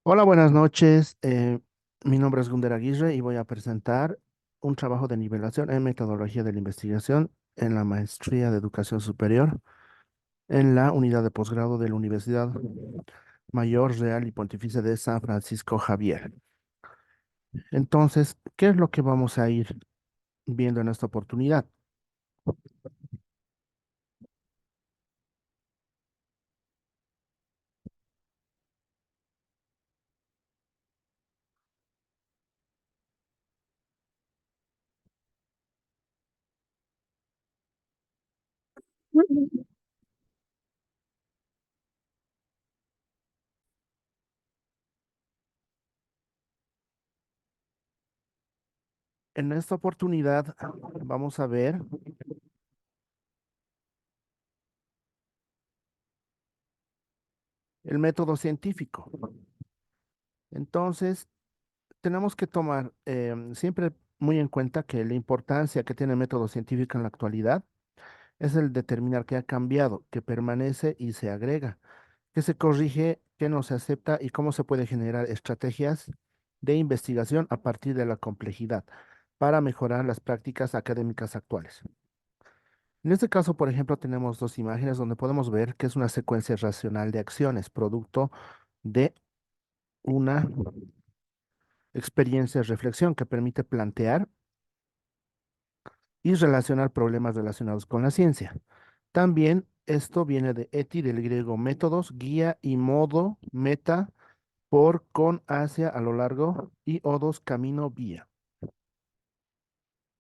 Hola, buenas noches. Mi nombre es Gunder Aguirre y voy a presentar un trabajo de nivelación en metodología de la investigación en la maestría de educación superior en la unidad de posgrado de la Universidad Mayor Real y Pontificia de San Francisco Javier. Entonces, ¿qué es lo que vamos a ir viendo en esta oportunidad? En esta oportunidad vamos a ver el método científico. Entonces, tenemos que tomar siempre muy en cuenta que la importancia que tiene el método científico en la actualidad es el determinar qué ha cambiado, qué permanece y se agrega, qué se corrige, qué no se acepta y cómo se puede generar estrategias de investigación a partir de la complejidad para mejorar las prácticas académicas actuales. En este caso, por ejemplo, tenemos dos imágenes donde podemos ver que es una secuencia racional de acciones, producto de una experiencia de reflexión que permite plantear y relacionar problemas relacionados con la ciencia. También esto viene de eti, del griego métodos, guía y modo, meta, por, con, hacia, a lo largo y odos, camino, vía.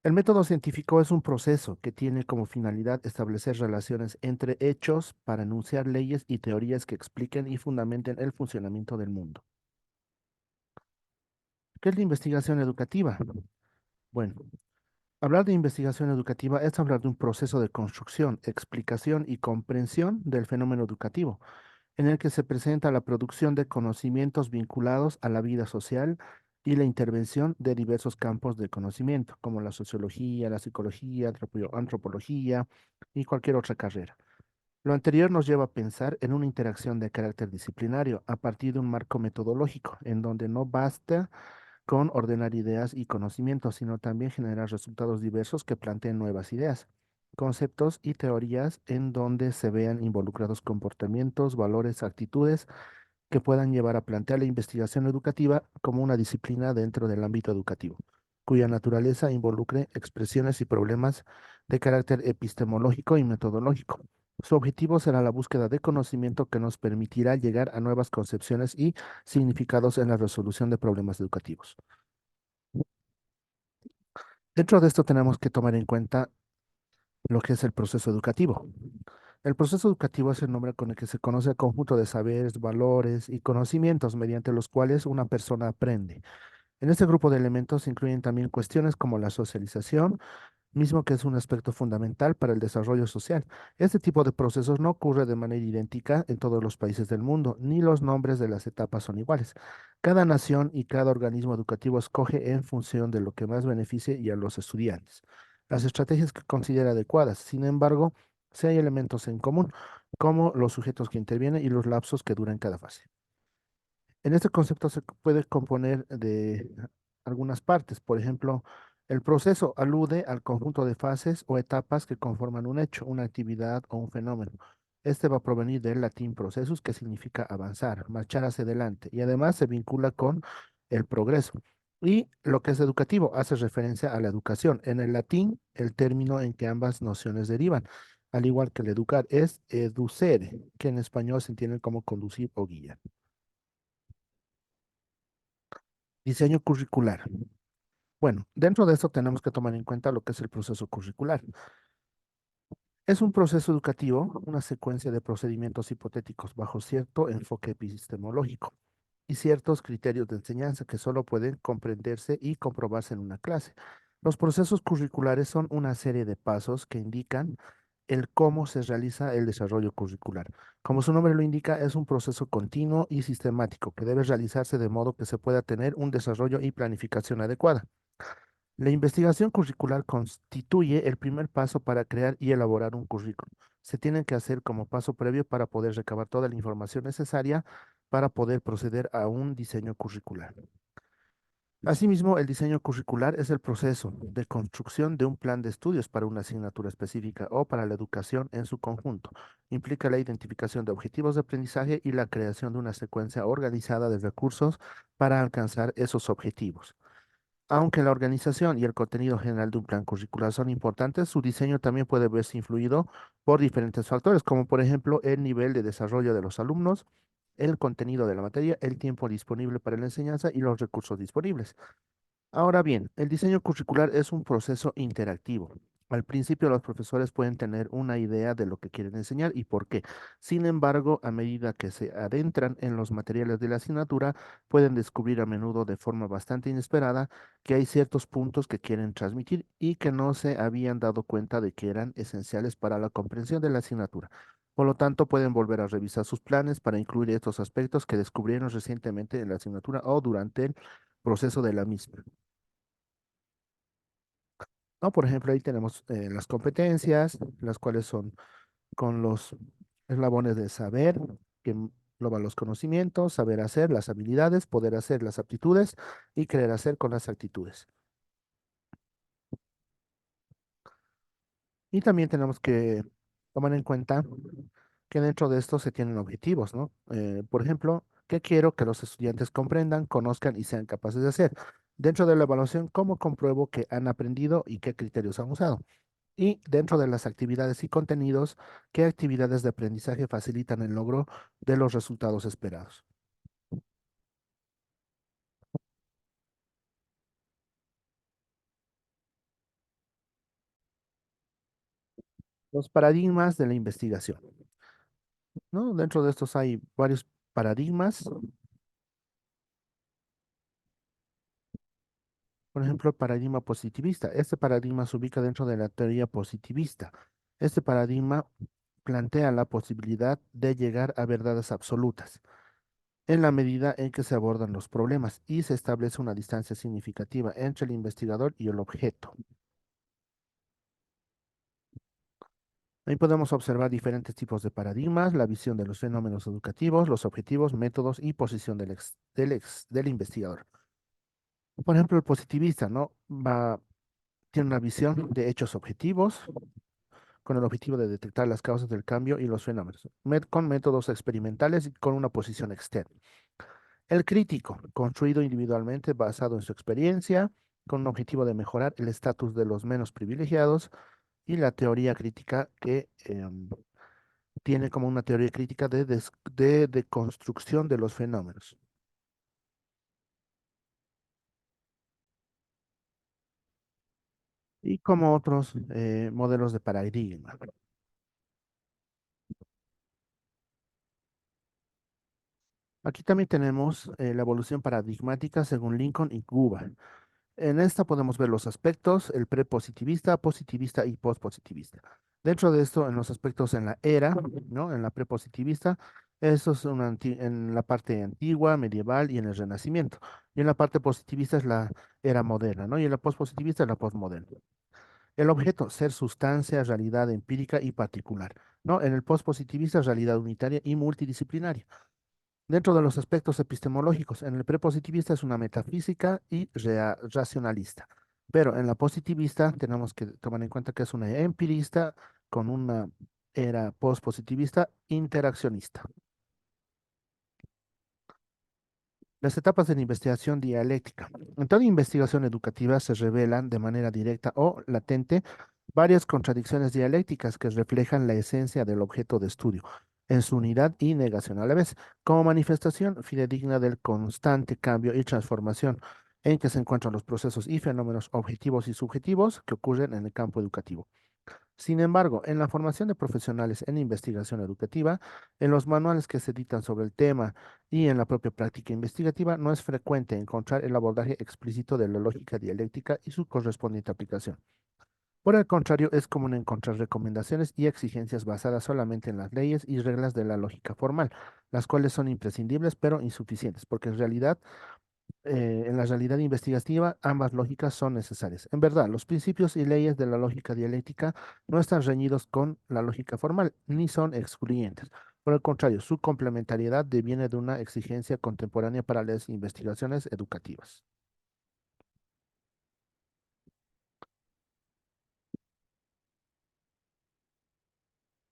El método científico es un proceso que tiene como finalidad establecer relaciones entre hechos para enunciar leyes y teorías que expliquen y fundamenten el funcionamiento del mundo. ¿Qué es la investigación educativa? Bueno, hablar de investigación educativa es hablar de un proceso de construcción, explicación y comprensión del fenómeno educativo, en el que se presenta la producción de conocimientos vinculados a la vida social y la intervención de diversos campos de conocimiento, como la sociología, la psicología, antropología y cualquier otra carrera. Lo anterior nos lleva a pensar en una interacción de carácter disciplinario a partir de un marco metodológico, en donde no basta con ordenar ideas y conocimientos, sino también generar resultados diversos que planteen nuevas ideas, conceptos y teorías en donde se vean involucrados comportamientos, valores, actitudes que puedan llevar a plantear la investigación educativa como una disciplina dentro del ámbito educativo, cuya naturaleza involucre expresiones y problemas de carácter epistemológico y metodológico. Su objetivo será la búsqueda de conocimiento que nos permitirá llegar a nuevas concepciones y significados en la resolución de problemas educativos. Dentro de esto tenemos que tomar en cuenta lo que es el proceso educativo. El proceso educativo es el nombre con el que se conoce el conjunto de saberes, valores y conocimientos mediante los cuales una persona aprende. En este grupo de elementos se incluyen también cuestiones como la socialización, mismo que es un aspecto fundamental para el desarrollo social. Este tipo de procesos no ocurre de manera idéntica en todos los países del mundo, ni los nombres de las etapas son iguales. Cada nación y cada organismo educativo escoge en función de lo que más beneficie y a los estudiantes. Las estrategias que considera adecuadas, sin embargo, sí hay elementos en común, como los sujetos que intervienen y los lapsos que duran cada fase. En este concepto se puede componer de algunas partes. Por ejemplo, el proceso alude al conjunto de fases o etapas que conforman un hecho, una actividad o un fenómeno. Este va a provenir del latín processus, que significa avanzar, marchar hacia adelante, y además se vincula con el progreso. Y lo que es educativo hace referencia a la educación. En el latín, el término en que ambas nociones derivan, al igual que el educar, es educere, que en español se entiende como conducir o guiar. Diseño curricular. Bueno, dentro de esto tenemos que tomar en cuenta lo que es el proceso curricular. Es un proceso educativo, una secuencia de procedimientos hipotéticos bajo cierto enfoque epistemológico y ciertos criterios de enseñanza que solo pueden comprenderse y comprobarse en una clase. Los procesos curriculares son una serie de pasos que indican el cómo se realiza el desarrollo curricular. Como su nombre lo indica, es un proceso continuo y sistemático que debe realizarse de modo que se pueda tener un desarrollo y planificación adecuada. La investigación curricular constituye el primer paso para crear y elaborar un currículum. se tienen que hacer como paso previo para poder recabar toda la información necesaria para poder proceder a un diseño curricular. Asimismo, el diseño curricular es el proceso de construcción de un plan de estudios para una asignatura específica o para la educación en su conjunto. Implica la identificación de objetivos de aprendizaje y la creación de una secuencia organizada de recursos para alcanzar esos objetivos. Aunque la organización y el contenido general de un plan curricular son importantes, su diseño también puede verse influido por diferentes factores, como por ejemplo el nivel de desarrollo de los alumnos, el contenido de la materia, el tiempo disponible para la enseñanza y los recursos disponibles. Ahora bien, el diseño curricular es un proceso interactivo. Al principio los profesores pueden tener una idea de lo que quieren enseñar y por qué. Sin embargo, a medida que se adentran en los materiales de la asignatura, pueden descubrir a menudo de forma bastante inesperada que hay ciertos puntos que quieren transmitir y que no se habían dado cuenta de que eran esenciales para la comprensión de la asignatura. Por lo tanto, pueden volver a revisar sus planes para incluir estos aspectos que descubrieron recientemente en la asignatura o durante el proceso de la misma. ¿No? Por ejemplo, ahí tenemos las competencias, las cuales son con los eslabones de saber, que engloban los conocimientos, saber hacer, las habilidades, poder hacer, las aptitudes y querer hacer con las actitudes. Y también tenemos que tomar en cuenta que dentro de esto se tienen objetivos, ¿no? Por ejemplo, ¿qué quiero que los estudiantes comprendan, conozcan y sean capaces de hacer? Dentro de la evaluación, ¿cómo compruebo que han aprendido y qué criterios han usado? Y dentro de las actividades y contenidos, ¿qué actividades de aprendizaje facilitan el logro de los resultados esperados? Los paradigmas de la investigación, ¿no? Dentro de estos hay varios paradigmas. Por ejemplo, el paradigma positivista. Este paradigma se ubica dentro de la teoría positivista. Este paradigma plantea la posibilidad de llegar a verdades absolutas en la medida en que se abordan los problemas y se establece una distancia significativa entre el investigador y el objeto. Ahí podemos observar diferentes tipos de paradigmas, la visión de los fenómenos educativos, los objetivos, métodos y posición del investigador. Por ejemplo, el positivista, ¿no? Tiene una visión de hechos objetivos con el objetivo de detectar las causas del cambio y los fenómenos, con métodos experimentales y con una posición externa. El crítico, construido individualmente basado en su experiencia, con un objetivo de mejorar el estatus de los menos privilegiados, y la teoría crítica que tiene como una teoría crítica de construcción de los fenómenos. Y como otros modelos de paradigma. Aquí también tenemos la evolución paradigmática según Lincoln y Guba. En esta podemos ver los aspectos, el prepositivista, positivista y postpositivista. Dentro de esto, en los aspectos en la era, ¿no? En la prepositivista, eso es en la parte antigua, medieval y en el Renacimiento. Y en la parte positivista es la era moderna, ¿no? Y en la postpositivista es la postmoderna. El objeto, ser sustancia, realidad empírica y particular, ¿no? En el postpositivista, realidad unitaria y multidisciplinaria. Dentro de los aspectos epistemológicos, en el prepositivista es una metafísica y racionalista, pero en la positivista tenemos que tomar en cuenta que es una empirista con una era postpositivista interaccionista. Las etapas de la investigación dialéctica. En toda investigación educativa se revelan de manera directa o latente varias contradicciones dialécticas que reflejan la esencia del objeto de estudio en su unidad y negación a la vez, como manifestación fidedigna del constante cambio y transformación en que se encuentran los procesos y fenómenos objetivos y subjetivos que ocurren en el campo educativo. Sin embargo, en la formación de profesionales en investigación educativa, en los manuales que se editan sobre el tema y en la propia práctica investigativa, no es frecuente encontrar el abordaje explícito de la lógica dialéctica y su correspondiente aplicación. Por el contrario, es común encontrar recomendaciones y exigencias basadas solamente en las leyes y reglas de la lógica formal, las cuales son imprescindibles pero insuficientes, porque en realidad en la realidad investigativa, ambas lógicas son necesarias. En verdad, los principios y leyes de la lógica dialéctica no están reñidos con la lógica formal, ni son excluyentes. Por el contrario, su complementariedad deviene de una exigencia contemporánea para las investigaciones educativas.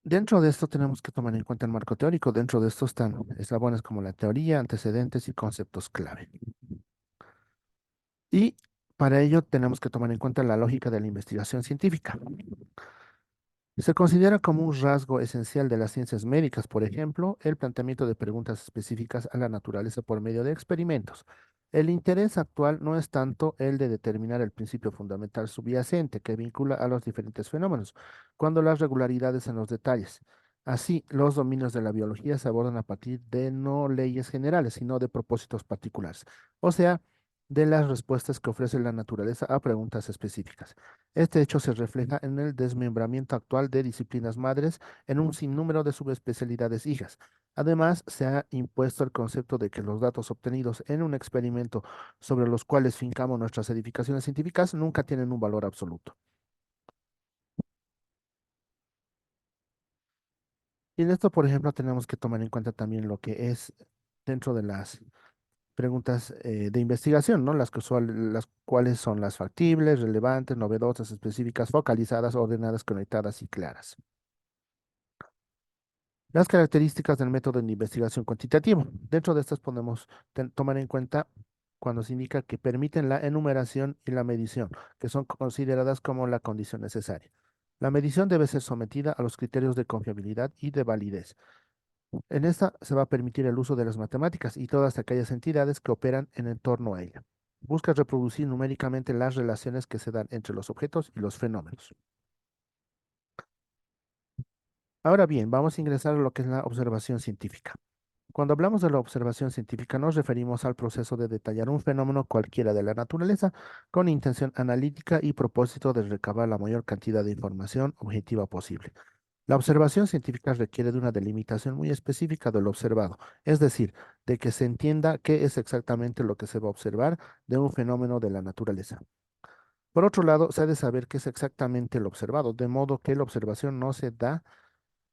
Dentro de esto tenemos que tomar en cuenta el marco teórico. Dentro de esto están eslabones como la teoría, antecedentes y conceptos clave. Y para ello tenemos que tomar en cuenta la lógica de la investigación científica. Se considera como un rasgo esencial de las ciencias médicas, por ejemplo, el planteamiento de preguntas específicas a la naturaleza por medio de experimentos. El interés actual no es tanto el de determinar el principio fundamental subyacente que vincula a los diferentes fenómenos, cuando las regularidades en los detalles. Así, los dominios de la biología se abordan a partir de no leyes generales, sino de propósitos particulares, o sea, de las respuestas que ofrece la naturaleza a preguntas específicas. Este hecho se refleja en el desmembramiento actual de disciplinas madres en un sinnúmero de subespecialidades hijas. Además, se ha impuesto el concepto de que los datos obtenidos en un experimento sobre los cuales fincamos nuestras edificaciones científicas nunca tienen un valor absoluto. Y en esto, por ejemplo, tenemos que tomar en cuenta también lo que es dentro de las preguntas de investigación, ¿no? Las cuales son las factibles, relevantes, novedosas, específicas, focalizadas, ordenadas, conectadas y claras. Las características del método de investigación cuantitativo. Dentro de estas podemos tomar en cuenta cuando se indica que permiten la enumeración y la medición, que son consideradas como la condición necesaria. La medición debe ser sometida a los criterios de confiabilidad y de validez. En esta se va a permitir el uso de las matemáticas y todas aquellas entidades que operan en torno a ella. Busca reproducir numéricamente las relaciones que se dan entre los objetos y los fenómenos. Ahora bien, vamos a ingresar a lo que es la observación científica. Cuando hablamos de la observación científica, nos referimos al proceso de detallar un fenómeno cualquiera de la naturaleza con intención analítica y propósito de recabar la mayor cantidad de información objetiva posible. La observación científica requiere de una delimitación muy específica de lo observado, es decir, de que se entienda qué es exactamente lo que se va a observar de un fenómeno de la naturaleza. Por otro lado, se ha de saber qué es exactamente lo observado, de modo que la observación no se da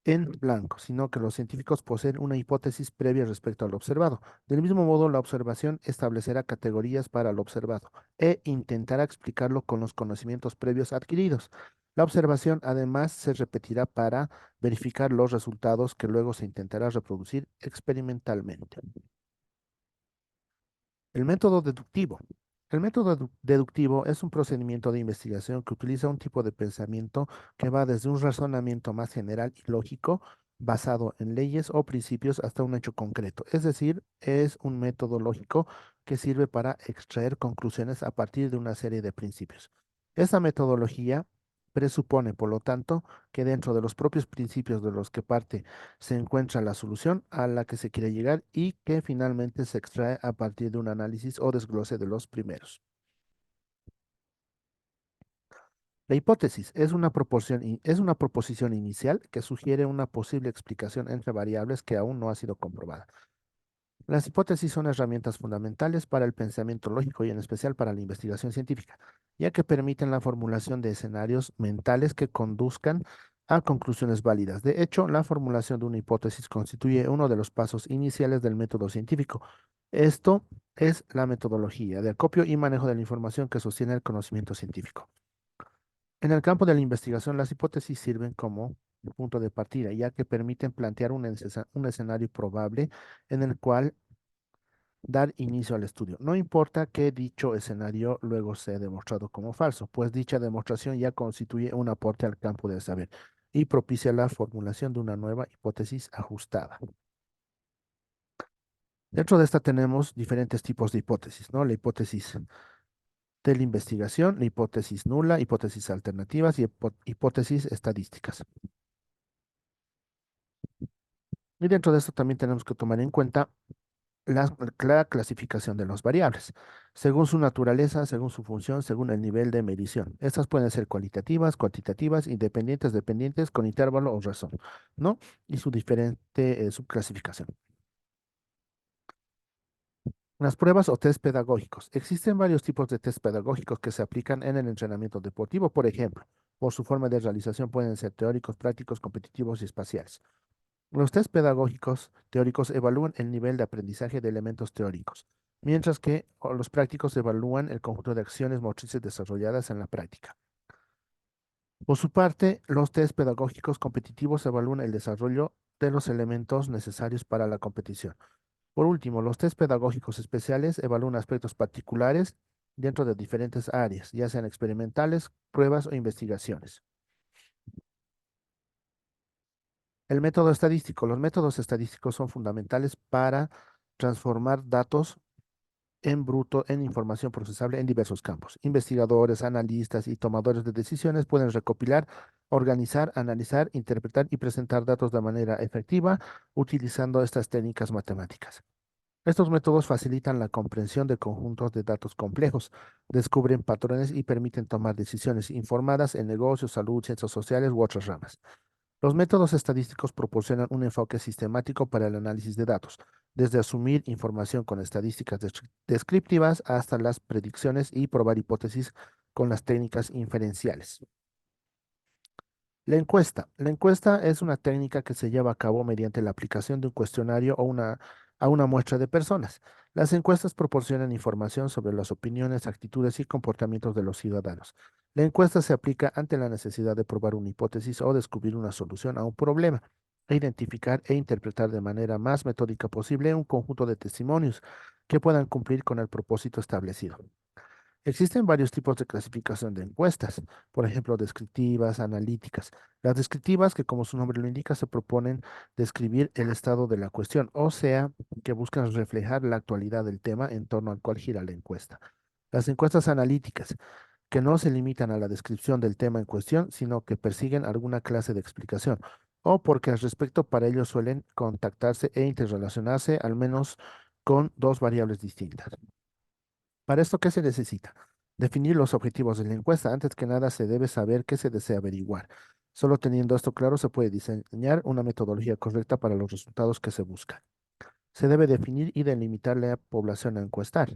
en blanco, sino que los científicos poseen una hipótesis previa respecto al observado. Del mismo modo, la observación establecerá categorías para lo observado e intentará explicarlo con los conocimientos previos adquiridos. La observación además se repetirá para verificar los resultados que luego se intentará reproducir experimentalmente. El método deductivo. El método deductivo es un procedimiento de investigación que utiliza un tipo de pensamiento que va desde un razonamiento más general y lógico, basado en leyes o principios, hasta un hecho concreto. Es decir, es un método lógico que sirve para extraer conclusiones a partir de una serie de principios. Esta metodología presupone, por lo tanto, que dentro de los propios principios de los que parte se encuentra la solución a la que se quiere llegar y que finalmente se extrae a partir de un análisis o desglose de los primeros. La hipótesis es una proposición inicial que sugiere una posible explicación entre variables que aún no ha sido comprobada. Las hipótesis son herramientas fundamentales para el pensamiento lógico y en especial para la investigación científica, ya que permiten la formulación de escenarios mentales que conduzcan a conclusiones válidas. De hecho, la formulación de una hipótesis constituye uno de los pasos iniciales del método científico. Esto es la metodología de acopio y manejo de la información que sostiene el conocimiento científico. En el campo de la investigación, las hipótesis sirven como punto de partida, ya que permiten plantear un escenario probable en el cual dar inicio al estudio. No importa que dicho escenario luego sea demostrado como falso, pues dicha demostración ya constituye un aporte al campo del saber y propicia la formulación de una nueva hipótesis ajustada. Dentro de esta tenemos diferentes tipos de hipótesis, ¿no? La hipótesis de la investigación, la hipótesis nula, hipótesis alternativas y hipótesis estadísticas. Y dentro de esto también tenemos que tomar en cuenta la clasificación de las variables, según su naturaleza, según su función, según el nivel de medición. Estas pueden ser cualitativas, cuantitativas, independientes, dependientes, con intervalo o razón, ¿no? Y su diferente subclasificación. Las pruebas o test pedagógicos. Existen varios tipos de test pedagógicos que se aplican en el entrenamiento deportivo, por ejemplo. Por su forma de realización pueden ser teóricos, prácticos, competitivos y espaciales. Los test pedagógicos teóricos evalúan el nivel de aprendizaje de elementos teóricos, mientras que los prácticos evalúan el conjunto de acciones motrices desarrolladas en la práctica. Por su parte, los test pedagógicos competitivos evalúan el desarrollo de los elementos necesarios para la competición. Por último, los test pedagógicos especiales evalúan aspectos particulares dentro de diferentes áreas, ya sean experimentales, pruebas o investigaciones. El método estadístico. Los métodos estadísticos son fundamentales para transformar datos en bruto en información procesable en diversos campos. Investigadores, analistas y tomadores de decisiones pueden recopilar, organizar, analizar, interpretar y presentar datos de manera efectiva utilizando estas técnicas matemáticas. Estos métodos facilitan la comprensión de conjuntos de datos complejos, descubren patrones y permiten tomar decisiones informadas en negocios, salud, ciencias sociales u otras ramas. Los métodos estadísticos proporcionan un enfoque sistemático para el análisis de datos, desde asumir información con estadísticas descriptivas hasta las predicciones y probar hipótesis con las técnicas inferenciales. La encuesta. La encuesta es una técnica que se lleva a cabo mediante la aplicación de un cuestionario a una muestra de personas. Las encuestas proporcionan información sobre las opiniones, actitudes y comportamientos de los ciudadanos. La encuesta se aplica ante la necesidad de probar una hipótesis o descubrir una solución a un problema, e identificar e interpretar de manera más metódica posible un conjunto de testimonios que puedan cumplir con el propósito establecido. Existen varios tipos de clasificación de encuestas, por ejemplo, descriptivas, analíticas. Las descriptivas, que como su nombre lo indica, se proponen describir el estado de la cuestión, o sea, que buscan reflejar la actualidad del tema en torno al cual gira la encuesta. Las encuestas analíticas, que no se limitan a la descripción del tema en cuestión, sino que persiguen alguna clase de explicación, o porque al respecto para ello suelen contactarse e interrelacionarse al menos con dos variables distintas. Para esto, ¿qué se necesita? Definir los objetivos de la encuesta. Antes que nada, se debe saber qué se desea averiguar. Solo teniendo esto claro, se puede diseñar una metodología correcta para los resultados que se buscan. Se debe definir y delimitar la población a encuestar.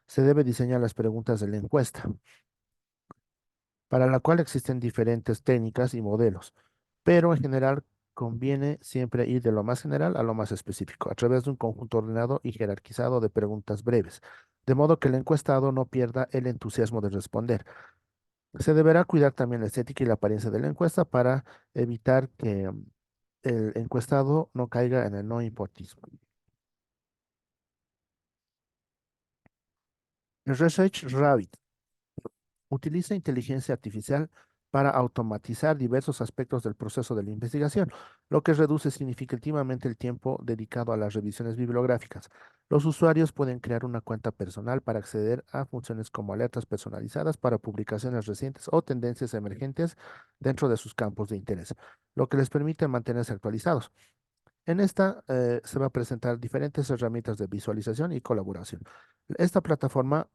Se debe diseñar las preguntas de la encuesta, para la cual existen diferentes técnicas y modelos, pero en general conviene siempre ir de lo más general a lo más específico, a través de un conjunto ordenado y jerarquizado de preguntas breves, de modo que el encuestado no pierda el entusiasmo de responder. Se deberá cuidar también la estética y la apariencia de la encuesta para evitar que el encuestado no caiga en el no importismo. El Research Rabbit utiliza inteligencia artificial para automatizar diversos aspectos del proceso de la investigación, lo que reduce significativamente el tiempo dedicado a las revisiones bibliográficas. Los usuarios pueden crear una cuenta personal para acceder a funciones como alertas personalizadas para publicaciones recientes o tendencias emergentes dentro de sus campos de interés, lo que les permite mantenerse actualizados. En esta se va a presentar diferentes herramientas de visualización y colaboración. Esta plataforma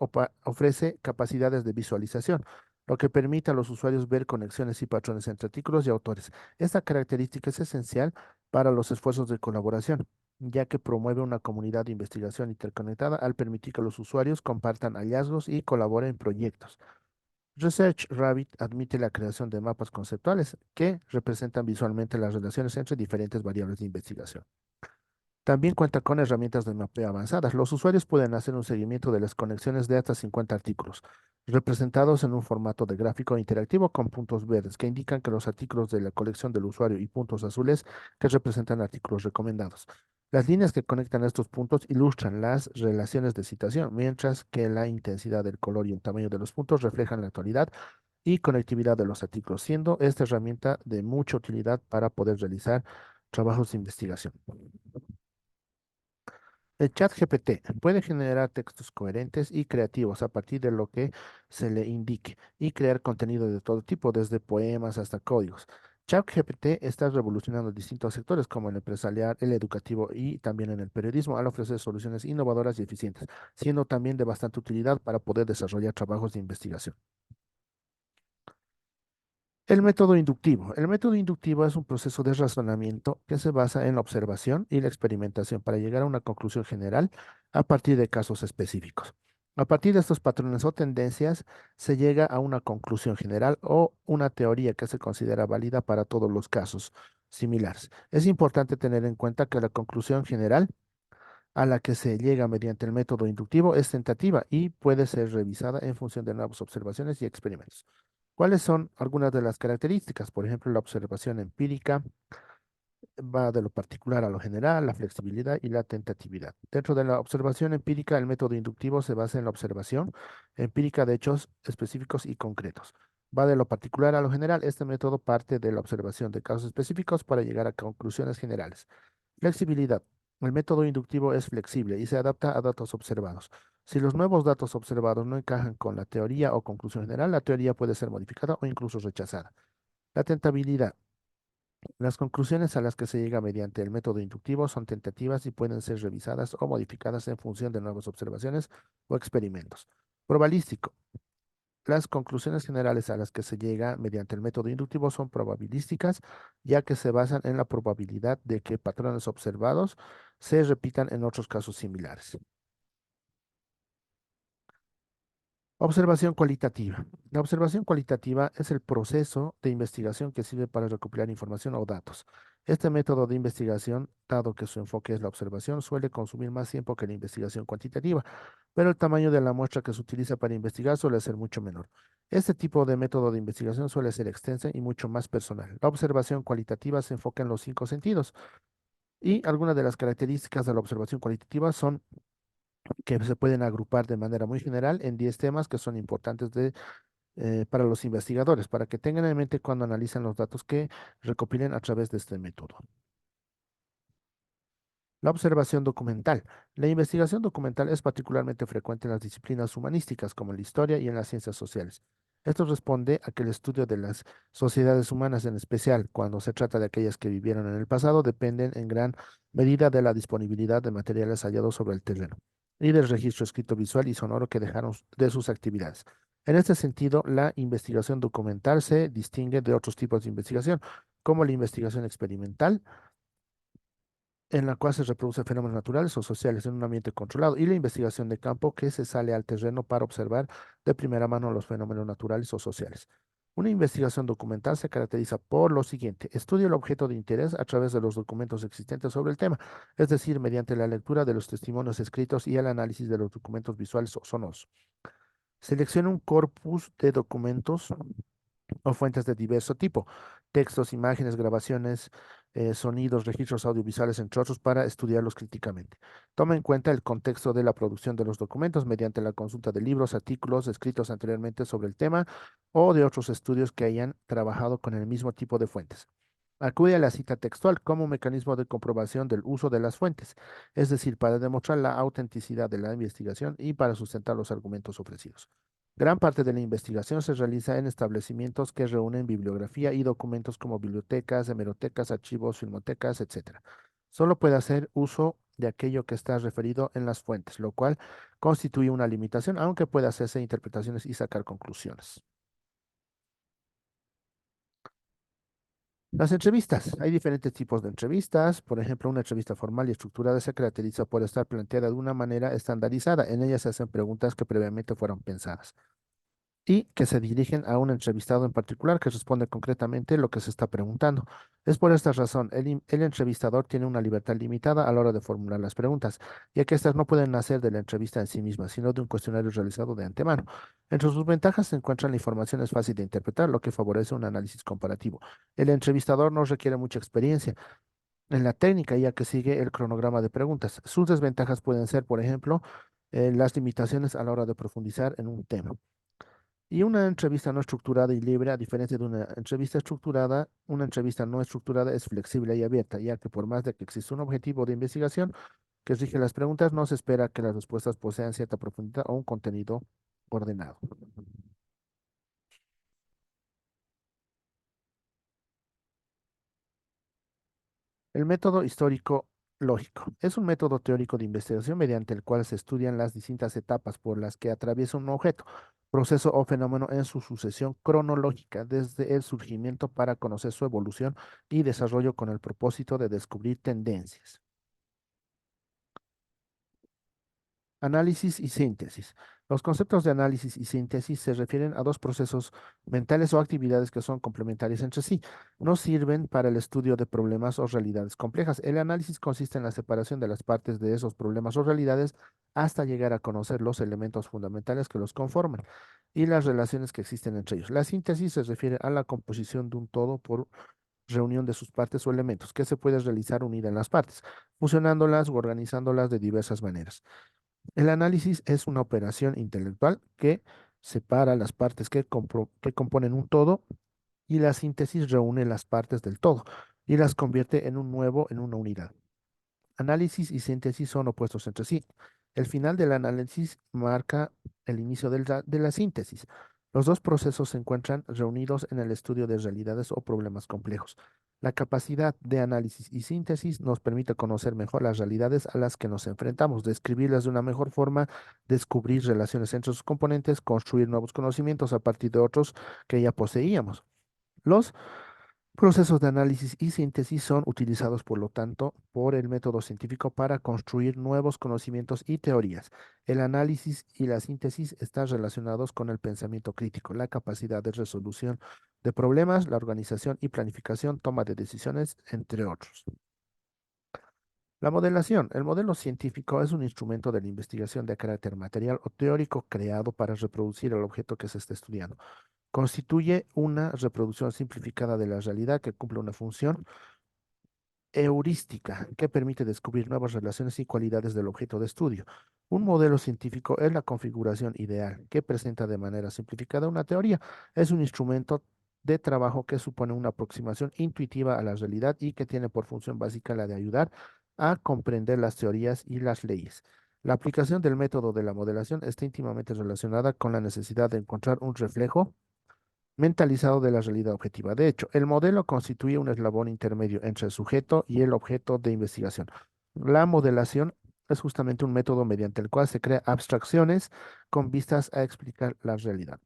ofrece capacidades de visualización, lo que permite a los usuarios ver conexiones y patrones entre artículos y autores. Esta característica es esencial para los esfuerzos de colaboración, ya que promueve una comunidad de investigación interconectada al permitir que los usuarios compartan hallazgos y colaboren en proyectos. Research Rabbit admite la creación de mapas conceptuales que representan visualmente las relaciones entre diferentes variables de investigación. También cuenta con herramientas de mapeo avanzadas. Los usuarios pueden hacer un seguimiento de las conexiones de hasta 50 artículos, representados en un formato de gráfico interactivo con puntos verdes que indican que los artículos de la colección del usuario y puntos azules que representan artículos recomendados. Las líneas que conectan estos puntos ilustran las relaciones de citación, mientras que la intensidad del color y el tamaño de los puntos reflejan la actualidad y conectividad de los artículos, siendo esta herramienta de mucha utilidad para poder realizar trabajos de investigación. El chat GPT puede generar textos coherentes y creativos a partir de lo que se le indique y crear contenido de todo tipo, desde poemas hasta códigos. ChatGPT está revolucionando distintos sectores como el empresarial, el educativo y también en el periodismo al ofrecer soluciones innovadoras y eficientes, siendo también de bastante utilidad para poder desarrollar trabajos de investigación. El método inductivo. El método inductivo es un proceso de razonamiento que se basa en la observación y la experimentación para llegar a una conclusión general a partir de casos específicos. A partir de estos patrones o tendencias, se llega a una conclusión general o una teoría que se considera válida para todos los casos similares. Es importante tener en cuenta que la conclusión general a la que se llega mediante el método inductivo es tentativa y puede ser revisada en función de nuevas observaciones y experimentos. ¿Cuáles son algunas de las características? Por ejemplo, la observación empírica va de lo particular a lo general, la flexibilidad y la tentatividad. Dentro de la observación empírica, el método inductivo se basa en la observación empírica de hechos específicos y concretos. Va de lo particular a lo general. Este método parte de la observación de casos específicos para llegar a conclusiones generales. Flexibilidad. El método inductivo es flexible y se adapta a datos observados. Si los nuevos datos observados no encajan con la teoría o conclusión general, la teoría puede ser modificada o incluso rechazada. La tentabilidad. Las conclusiones a las que se llega mediante el método inductivo son tentativas y pueden ser revisadas o modificadas en función de nuevas observaciones o experimentos. Probabilístico. Las conclusiones generales a las que se llega mediante el método inductivo son probabilísticas, ya que se basan en la probabilidad de que patrones observados se repitan en otros casos similares. Observación cualitativa. La observación cualitativa es el proceso de investigación que sirve para recopilar información o datos. Este método de investigación, dado que su enfoque es la observación, suele consumir más tiempo que la investigación cuantitativa, pero el tamaño de la muestra que se utiliza para investigar suele ser mucho menor. Este tipo de método de investigación suele ser extensa y mucho más personal. La observación cualitativa se enfoca en los cinco sentidos y algunas de las características de la observación cualitativa son que se pueden agrupar de manera muy general en 10 temas que son importantes para los investigadores, para que tengan en mente cuando analizan los datos que recopilen a través de este método. La observación documental. La investigación documental es particularmente frecuente en las disciplinas humanísticas, como en la historia y en las ciencias sociales. Esto responde a que el estudio de las sociedades humanas, en especial cuando se trata de aquellas que vivieron en el pasado, dependen en gran medida de la disponibilidad de materiales hallados sobre el terreno y del registro escrito visual y sonoro que dejaron de sus actividades. En este sentido, la investigación documental se distingue de otros tipos de investigación, como la investigación experimental, en la cual se reproducen fenómenos naturales o sociales en un ambiente controlado, y la investigación de campo, que se sale al terreno para observar de primera mano los fenómenos naturales o sociales. Una investigación documental se caracteriza por lo siguiente: estudia el objeto de interés a través de los documentos existentes sobre el tema, es decir, mediante la lectura de los testimonios escritos y el análisis de los documentos visuales o sonoros. Selecciona un corpus de documentos o fuentes de diverso tipo, textos, imágenes, grabaciones, sonidos, registros audiovisuales, entre otros, para estudiarlos críticamente. Toma en cuenta el contexto de la producción de los documentos mediante la consulta de libros, artículos escritos anteriormente sobre el tema o de otros estudios que hayan trabajado con el mismo tipo de fuentes. Acude a la cita textual como mecanismo de comprobación del uso de las fuentes, es decir, para demostrar la autenticidad de la investigación y para sustentar los argumentos ofrecidos. Gran parte de la investigación se realiza en establecimientos que reúnen bibliografía y documentos como bibliotecas, hemerotecas, archivos, filmotecas, etc. Solo puede hacer uso de aquello que está referido en las fuentes, lo cual constituye una limitación, aunque puede hacerse interpretaciones y sacar conclusiones. Las entrevistas. Hay diferentes tipos de entrevistas. Por ejemplo, una entrevista formal y estructurada se caracteriza por estar planteada de una manera estandarizada. En ella se hacen preguntas que previamente fueron pensadas y que se dirigen a un entrevistado en particular que responde concretamente lo que se está preguntando. Es por esta razón, el entrevistador tiene una libertad limitada a la hora de formular las preguntas, ya que estas no pueden nacer de la entrevista en sí misma, sino de un cuestionario realizado de antemano. Entre sus ventajas se encuentran la información es fácil de interpretar, lo que favorece un análisis comparativo. El entrevistador no requiere mucha experiencia en la técnica, ya que sigue el cronograma de preguntas. Sus desventajas pueden ser, por ejemplo, las limitaciones a la hora de profundizar en un tema. Y una entrevista no estructurada y libre, a diferencia de una entrevista estructurada, una entrevista no estructurada es flexible y abierta, ya que por más de que exista un objetivo de investigación que rige las preguntas, no se espera que las respuestas posean cierta profundidad o un contenido ordenado. El método histórico lógico es un método teórico de investigación mediante el cual se estudian las distintas etapas por las que atraviesa un objeto, proceso o fenómeno en su sucesión cronológica desde el surgimiento para conocer su evolución y desarrollo con el propósito de descubrir tendencias. Análisis y síntesis. Los conceptos de análisis y síntesis se refieren a dos procesos mentales o actividades que son complementarias entre sí. No sirven para el estudio de problemas o realidades complejas. El análisis consiste en la separación de las partes de esos problemas o realidades hasta llegar a conocer los elementos fundamentales que los conforman y las relaciones que existen entre ellos. La síntesis se refiere a la composición de un todo por reunión de sus partes o elementos que se puede realizar unida en las partes, fusionándolas u organizándolas de diversas maneras. El análisis es una operación intelectual que separa las partes que componen un todo y la síntesis reúne las partes del todo y las convierte en un nuevo, en una unidad. Análisis y síntesis son opuestos entre sí. El final del análisis marca el inicio de la síntesis. Los dos procesos se encuentran reunidos en el estudio de realidades o problemas complejos. La capacidad de análisis y síntesis nos permite conocer mejor las realidades a las que nos enfrentamos, describirlas de una mejor forma, descubrir relaciones entre sus componentes, construir nuevos conocimientos a partir de otros que ya poseíamos. Los procesos de análisis y síntesis son utilizados, por lo tanto, por el método científico para construir nuevos conocimientos y teorías. El análisis y la síntesis están relacionados con el pensamiento crítico, la capacidad de resolución de problemas, la organización y planificación, toma de decisiones, entre otros. La modelación. El modelo científico es un instrumento de la investigación de carácter material o teórico creado para reproducir el objeto que se está estudiando. Constituye una reproducción simplificada de la realidad que cumple una función heurística que permite descubrir nuevas relaciones y cualidades del objeto de estudio. Un modelo científico es la configuración ideal que presenta de manera simplificada una teoría. Es un instrumento de trabajo que supone una aproximación intuitiva a la realidad y que tiene por función básica la de ayudar a comprender las teorías y las leyes. La aplicación del método de la modelación está íntimamente relacionada con la necesidad de encontrar un reflejo mentalizado de la realidad objetiva. De hecho, el modelo constituye un eslabón intermedio entre el sujeto y el objeto de investigación. La modelación es justamente un método mediante el cual se crea abstracciones con vistas a explicar la realidad.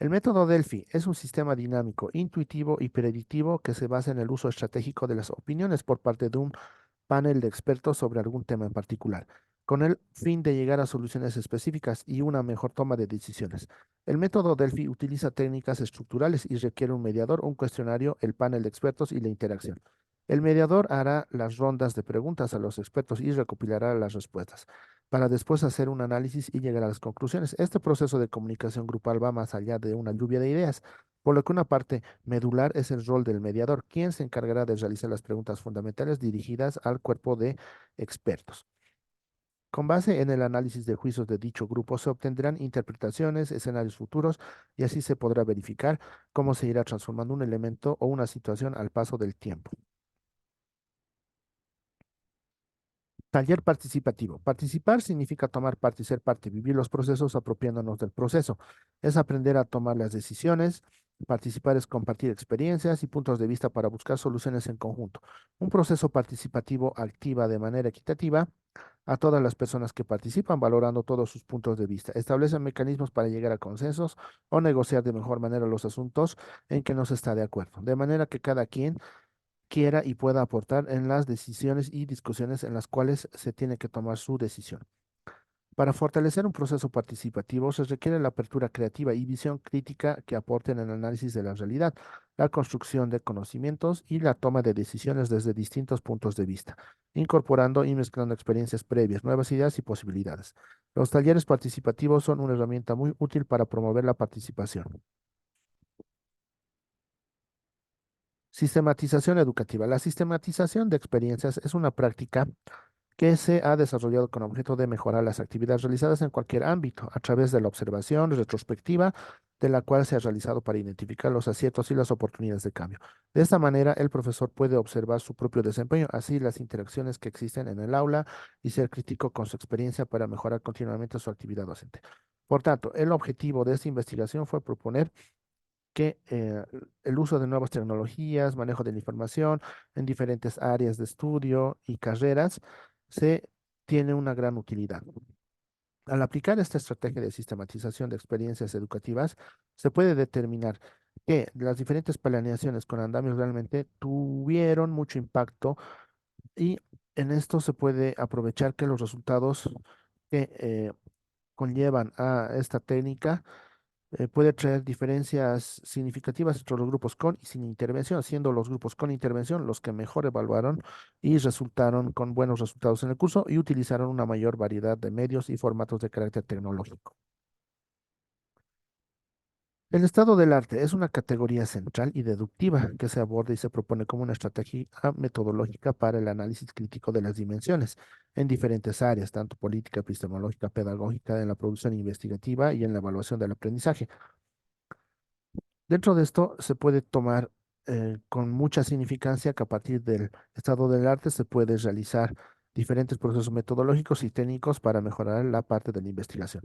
El método Delphi es un sistema dinámico, intuitivo y predictivo que se basa en el uso estratégico de las opiniones por parte de un panel de expertos sobre algún tema en particular, con el fin de llegar a soluciones específicas y una mejor toma de decisiones. El método Delphi utiliza técnicas estructurales y requiere un mediador, un cuestionario, el panel de expertos y la interacción. El mediador hará las rondas de preguntas a los expertos y recopilará las respuestas, para después hacer un análisis y llegar a las conclusiones. Este proceso de comunicación grupal va más allá de una lluvia de ideas, por lo que una parte medular es el rol del mediador, quien se encargará de realizar las preguntas fundamentales dirigidas al cuerpo de expertos. Con base en el análisis de juicios de dicho grupo se obtendrán interpretaciones, escenarios futuros y así se podrá verificar cómo se irá transformando un elemento o una situación al paso del tiempo. Taller participativo. Participar significa tomar parte y ser parte, vivir los procesos apropiándonos del proceso. Es aprender a tomar las decisiones. Participar es compartir experiencias y puntos de vista para buscar soluciones en conjunto. Un proceso participativo activa de manera equitativa a todas las personas que participan, valorando todos sus puntos de vista. Establece mecanismos para llegar a consensos o negociar de mejor manera los asuntos en que no se está de acuerdo, de manera que cada quien quiera y pueda aportar en las decisiones y discusiones en las cuales se tiene que tomar su decisión. Para fortalecer un proceso participativo se requiere la apertura creativa y visión crítica que aporten el análisis de la realidad, la construcción de conocimientos y la toma de decisiones desde distintos puntos de vista, incorporando y mezclando experiencias previas, nuevas ideas y posibilidades. Los talleres participativos son una herramienta muy útil para promover la participación. Sistematización educativa. La sistematización de experiencias es una práctica que se ha desarrollado con objeto de mejorar las actividades realizadas en cualquier ámbito a través de la observación retrospectiva de la cual se ha realizado para identificar los aciertos y las oportunidades de cambio. De esta manera, el profesor puede observar su propio desempeño, así las interacciones que existen en el aula y ser crítico con su experiencia para mejorar continuamente su actividad docente. Por tanto, el objetivo de esta investigación fue proponer que el uso de nuevas tecnologías, manejo de la información en diferentes áreas de estudio y carreras se tiene una gran utilidad. Al aplicar esta estrategia de sistematización de experiencias educativas, se puede determinar que las diferentes planeaciones con andamios realmente tuvieron mucho impacto y en esto se puede aprovechar que los resultados que conllevan a esta técnica puede traer diferencias significativas entre los grupos con y sin intervención, siendo los grupos con intervención los que mejor evaluaron y resultaron con buenos resultados en el curso y utilizaron una mayor variedad de medios y formatos de carácter tecnológico. El estado del arte es una categoría central y deductiva que se aborda y se propone como una estrategia metodológica para el análisis crítico de las dimensiones en diferentes áreas, tanto política, epistemológica, pedagógica, en la producción investigativa y en la evaluación del aprendizaje. Dentro de esto se puede tomar con mucha significancia que a partir del estado del arte se puede realizar diferentes procesos metodológicos y técnicos para mejorar la parte de la investigación.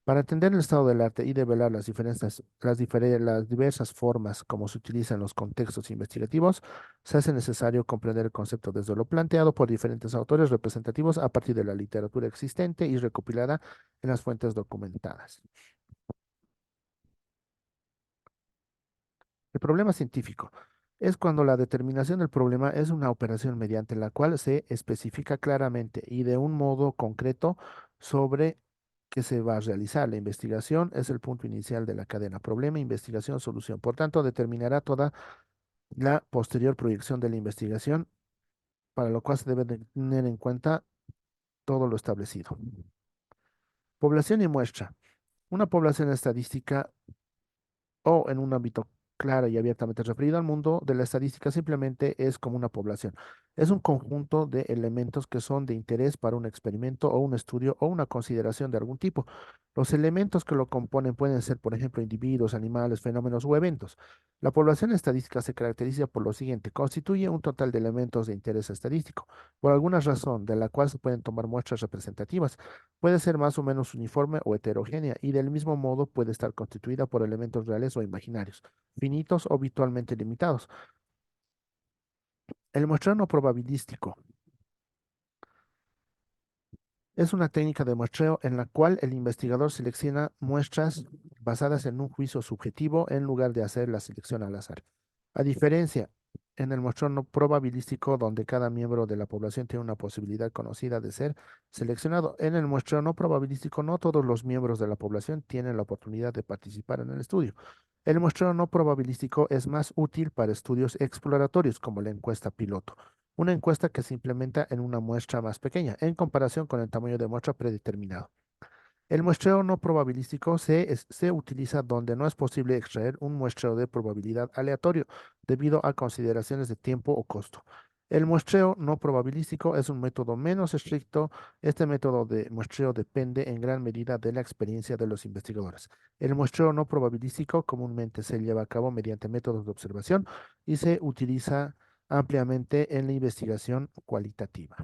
Para entender el estado del arte y develar las diversas formas como se utilizan los contextos investigativos, se hace necesario comprender el concepto desde lo planteado por diferentes autores representativos a partir de la literatura existente y recopilada en las fuentes documentadas. El problema científico es cuando la determinación del problema es una operación mediante la cual se especifica claramente y de un modo concreto sobre qué se va a realizar. La investigación es el punto inicial de la cadena. Problema, investigación, solución. Por tanto, determinará toda la posterior proyección de la investigación, para lo cual se debe de tener en cuenta todo lo establecido. Población y muestra. Una población estadística o en un ámbito claro y abiertamente referido al mundo de la estadística simplemente es como una población. Es un conjunto de elementos que son de interés para un experimento o un estudio o una consideración de algún tipo. Los elementos que lo componen pueden ser, por ejemplo, individuos, animales, fenómenos o eventos. La población estadística se caracteriza por lo siguiente: constituye un total de elementos de interés estadístico, por alguna razón de la cual se pueden tomar muestras representativas. Puede ser más o menos uniforme o heterogénea y del mismo modo puede estar constituida por elementos reales o imaginarios, finitos o virtualmente limitados. El muestreo no probabilístico es una técnica de muestreo en la cual el investigador selecciona muestras basadas en un juicio subjetivo en lugar de hacer la selección al azar. A diferencia, en el muestreo no probabilístico, donde cada miembro de la población tiene una posibilidad conocida de ser seleccionado, en el muestreo no probabilístico no todos los miembros de la población tienen la oportunidad de participar en el estudio. El muestreo no probabilístico es más útil para estudios exploratorios como la encuesta piloto, una encuesta que se implementa en una muestra más pequeña en comparación con el tamaño de muestra predeterminado. El muestreo no probabilístico se utiliza donde no es posible extraer un muestreo de probabilidad aleatorio debido a consideraciones de tiempo o costo. El muestreo no probabilístico es un método menos estricto. Este método de muestreo depende en gran medida de la experiencia de los investigadores. El muestreo no probabilístico comúnmente se lleva a cabo mediante métodos de observación y se utiliza ampliamente en la investigación cualitativa.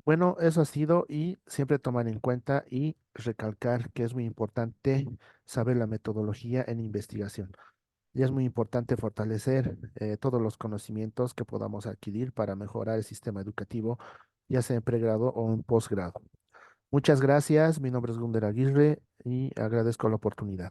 Bueno, eso ha sido y siempre tomar en cuenta y recalcar que es muy importante saber la metodología en investigación. Y es muy importante fortalecer todos los conocimientos que podamos adquirir para mejorar el sistema educativo, ya sea en pregrado o en posgrado. Muchas gracias. Mi nombre es Gunder Aguirre y agradezco la oportunidad.